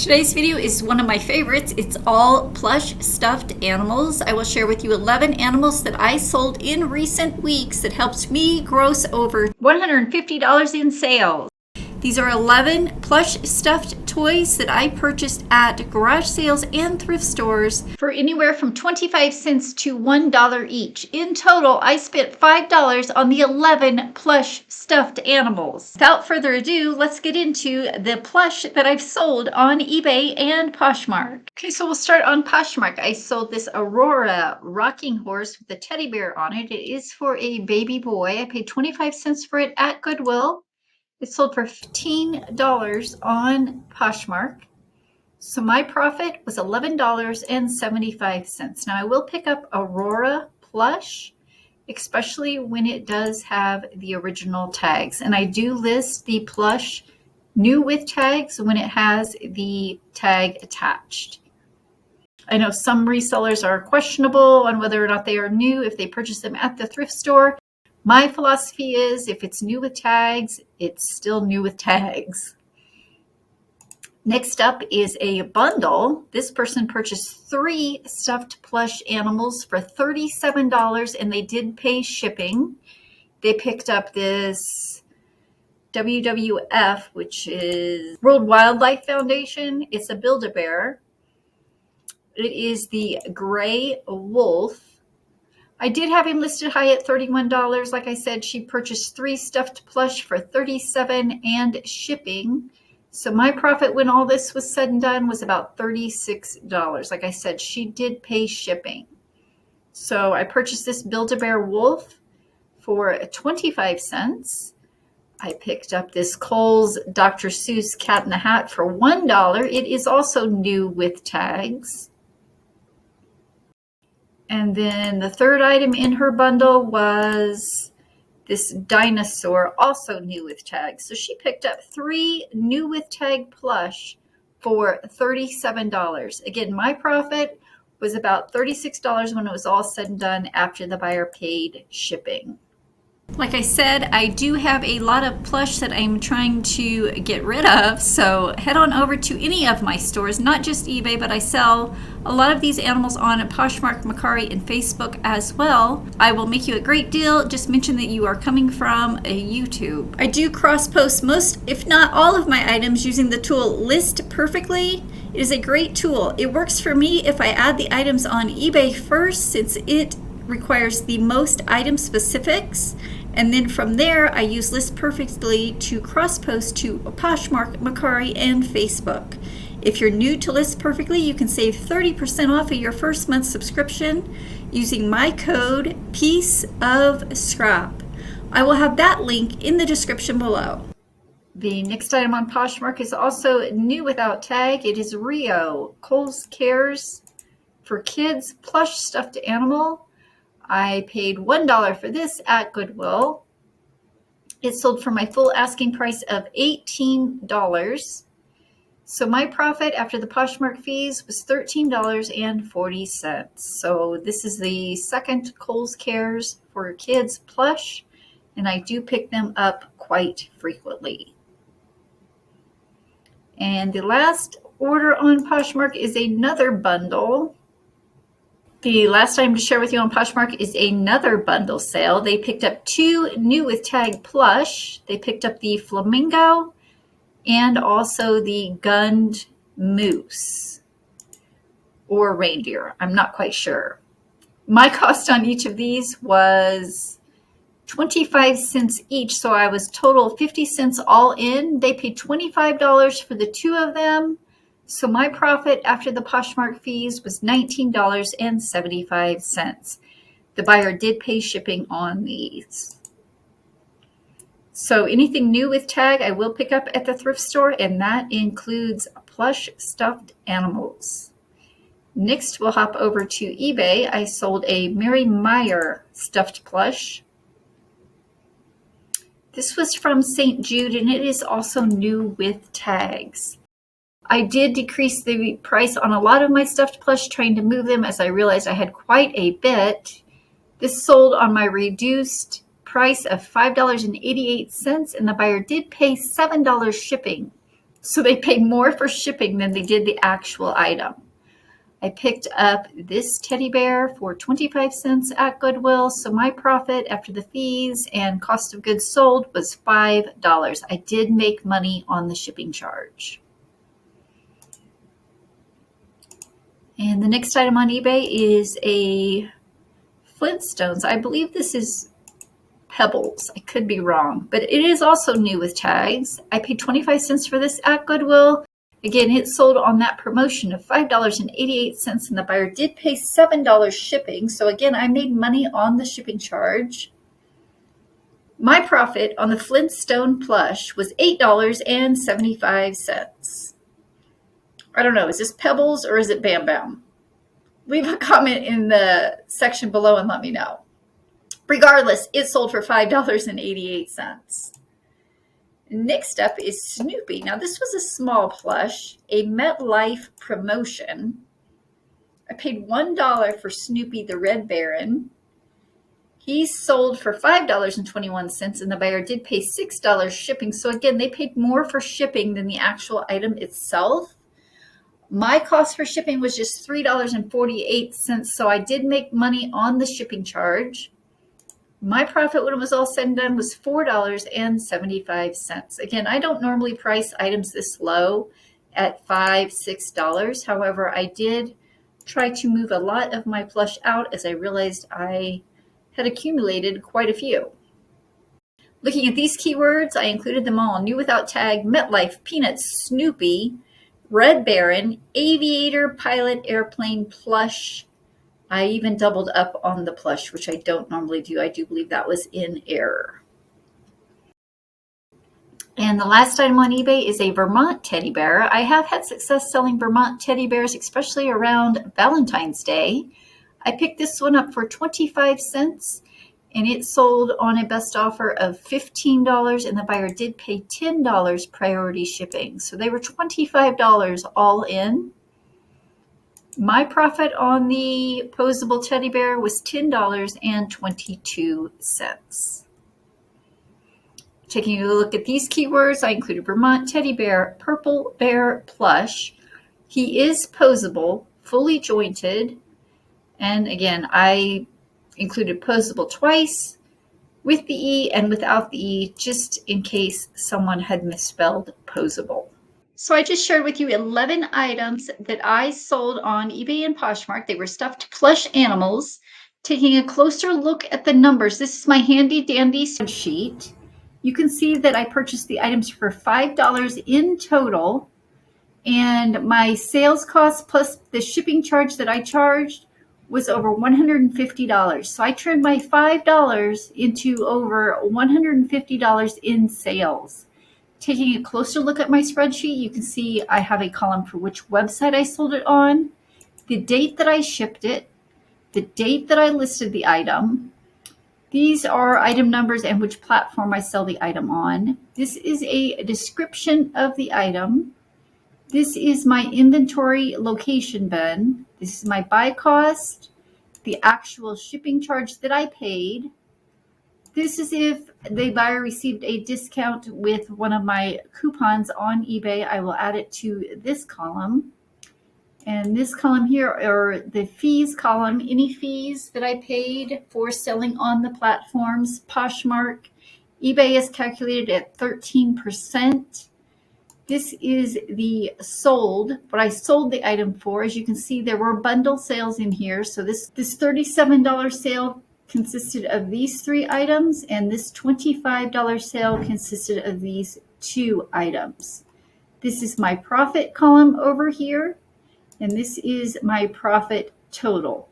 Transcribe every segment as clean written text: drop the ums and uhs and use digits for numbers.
Today's video is one of my favorites. It's all plush stuffed animals. I will share with you 11 animals that I sold in recent weeks that helped me gross over $150 in sales. These are 11 plush stuffed toys that I purchased at garage sales and thrift stores for anywhere from 25 cents to $1 each. In total, I spent $5 on the 11 plush stuffed animals. Without further ado, let's get into the plush that I've sold on eBay and Poshmark. Okay, so we'll start on Poshmark. I sold this Aurora rocking horse with a teddy bear on it. It is for a baby boy. I paid 25 cents for it at Goodwill. It sold for $15 on Poshmark. So my profit was $11.75. Now I will pick up Aurora plush, especially when it does have the original tags. And I do list the plush new with tags when it has the tag attached. I know some resellers are questionable on whether or not they are new if they purchase them at the thrift store. My philosophy is if it's new with tags, it's still new with tags. Next up is a bundle. This person purchased 3 stuffed plush animals for $37 and they did pay shipping. They picked up this WWF, which is World Wildlife Foundation. It's a Build-A-Bear. It is the gray wolf. I did have him listed high at $31. Like I said, she purchased 3 stuffed plush for $37 and shipping. So my profit when all this was said and done was about $36. Like I said, she did pay shipping. So I purchased this Build-A-Bear wolf for 25 cents. I picked up this Kohl's Dr. Seuss Cat in the Hat for $1. It is also new with tags. And then the third item in her bundle was this dinosaur, also new with tags. So she picked up 3 new with tag plush for $37. Again, my profit was about $36 when it was all said and done after the buyer paid shipping. Like I said, I do have a lot of plush that I'm trying to get rid of, so head on over to any of my stores, not just eBay, but I sell a lot of these animals on Poshmark, Mercari, and Facebook as well. I will make you a great deal. Just mention that you are coming from a YouTube. I do cross-post most, if not all of my items using the tool List Perfectly. It is a great tool. It works for me if I add the items on eBay first, since it requires the most item specifics. And then from there, I use List Perfectly to cross-post to Poshmark, Mercari, and Facebook. If you're new to List Perfectly, you can save 30% off of your first month's subscription using my code PIECEOFSCRAP. I will have that link in the description below. The next item on Poshmark is also new without tag. It is Rio Kohl's Cares for Kids plush stuffed animal. I paid $1 for this at Goodwill. It sold for my full asking price of $18. So my profit after the Poshmark fees was $13.40. So this is the second Kohl's Cares for Kids plush, and I do pick them up quite frequently. And the last order on Poshmark is another bundle. The last item to share with you on Poshmark is another bundle sale. They picked up 2 new with tag plush. They picked up the flamingo and also the gunned moose or reindeer. I'm not quite sure. My cost on each of these was 25 cents each, so I was total 50 cents all in. They paid $25 for the 2 of them. So my profit after the Poshmark fees was $19.75. The buyer did pay shipping on these. So anything new with tag I will pick up at the thrift store, and that includes plush stuffed animals. Next, we'll hop over to eBay. I sold a Mary Meyer stuffed plush. This was from St. Jude, and it is also new with tags. I did decrease the price on a lot of my stuffed plush, trying to move them as I realized I had quite a bit. This sold on my reduced price of $5.88, and the buyer did pay $7 shipping. So they paid more for shipping than they did the actual item. I picked up this teddy bear for 25 cents at Goodwill, so my profit after the fees and cost of goods sold was $5. I did make money on the shipping charge. And the next item on eBay is a Flintstones. I believe this is Pebbles. I could be wrong, but it is also new with tags. I paid 25 cents for this at Goodwill. Again, it sold on that promotion of $5.88, and the buyer did pay $7 shipping. So again, I made money on the shipping charge. My profit on the Flintstone plush was $8.75. I don't know, is this Pebbles or is it Bam Bam? Leave a comment in the section below and let me know. Regardless, it sold for $5.88. Next up is Snoopy. Now, this was a small plush, a MetLife promotion. I paid $1 for Snoopy the Red Baron. He sold for $5.21, and the buyer did pay $6 shipping. So again, they paid more for shipping than the actual item itself. My cost for shipping was just $3.48, so I did make money on the shipping charge. My profit when it was all said and done was $4.75. Again, I don't normally price items this low at $5, $6. However, I did try to move a lot of my plush out as I realized I had accumulated quite a few. Looking at these keywords, I included them all: new without tag, MetLife, Peanuts, Snoopy, Red Baron, Aviator, Pilot, Airplane, Plush. I even doubled up on the plush, which I don't normally do. I do believe that was in error. And the last item on eBay is a Vermont teddy bear. I have had success selling Vermont teddy bears, especially around Valentine's Day. I picked this one up for 25 cents, and it sold on a best offer of $15, and the buyer did pay $10 priority shipping. So they were $25 all in. My profit on the posable teddy bear was $10.22. Taking a look at these keywords, I included Vermont teddy bear, purple bear plush. He is posable, fully jointed. And again, I included posable twice, with the E and without the E, just in case someone had misspelled posable. So I just shared with you 11 items that I sold on eBay and Poshmark. They were stuffed plush animals. Taking a closer look at the numbers, this is my handy dandy spreadsheet. You can see that I purchased the items for $5 in total, and my sales cost plus the shipping charge that I charged was over $150. So I turned my $5 into over $150 in sales. Taking a closer look at my spreadsheet, you can see I have a column for which website I sold it on, the date that I shipped it, the date that I listed the item. These are item numbers and which platform I sell the item on. This is a description of the item. This is my inventory location bin. This is my buy cost, the actual shipping charge that I paid. This is if the buyer received a discount with one of my coupons on eBay. I will add it to this column. And this column here, or the fees column, any fees that I paid for selling on the platforms. Poshmark, eBay is calculated at 13%. This is the sold, what I sold the item for. As you can see, there were bundle sales in here. So this $37 sale consisted of these 3 items, and this $25 sale consisted of these 2 items. This is my profit column over here, and this is my profit total.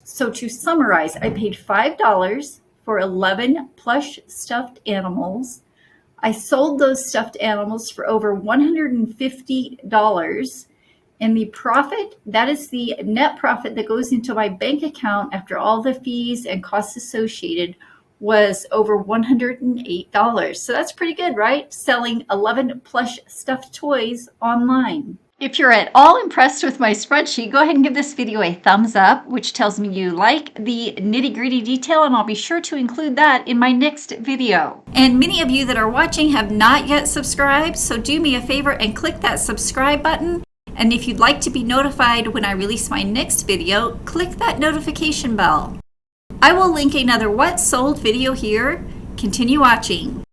So to summarize, I paid $5 for 11 plush stuffed animals. I sold those stuffed animals for over $150. And the profit, that is the net profit that goes into my bank account after all the fees and costs associated, was over $108. So that's pretty good, right? Selling 11 plush stuffed toys online. If you're at all impressed with my spreadsheet, go ahead and give this video a thumbs up, which tells me you like the nitty-gritty detail, and I'll be sure to include that in my next video. And many of you that are watching have not yet subscribed, so do me a favor and click that subscribe button. And if you'd like to be notified when I release my next video, click that notification bell. I will link another What Sold video here. Continue watching.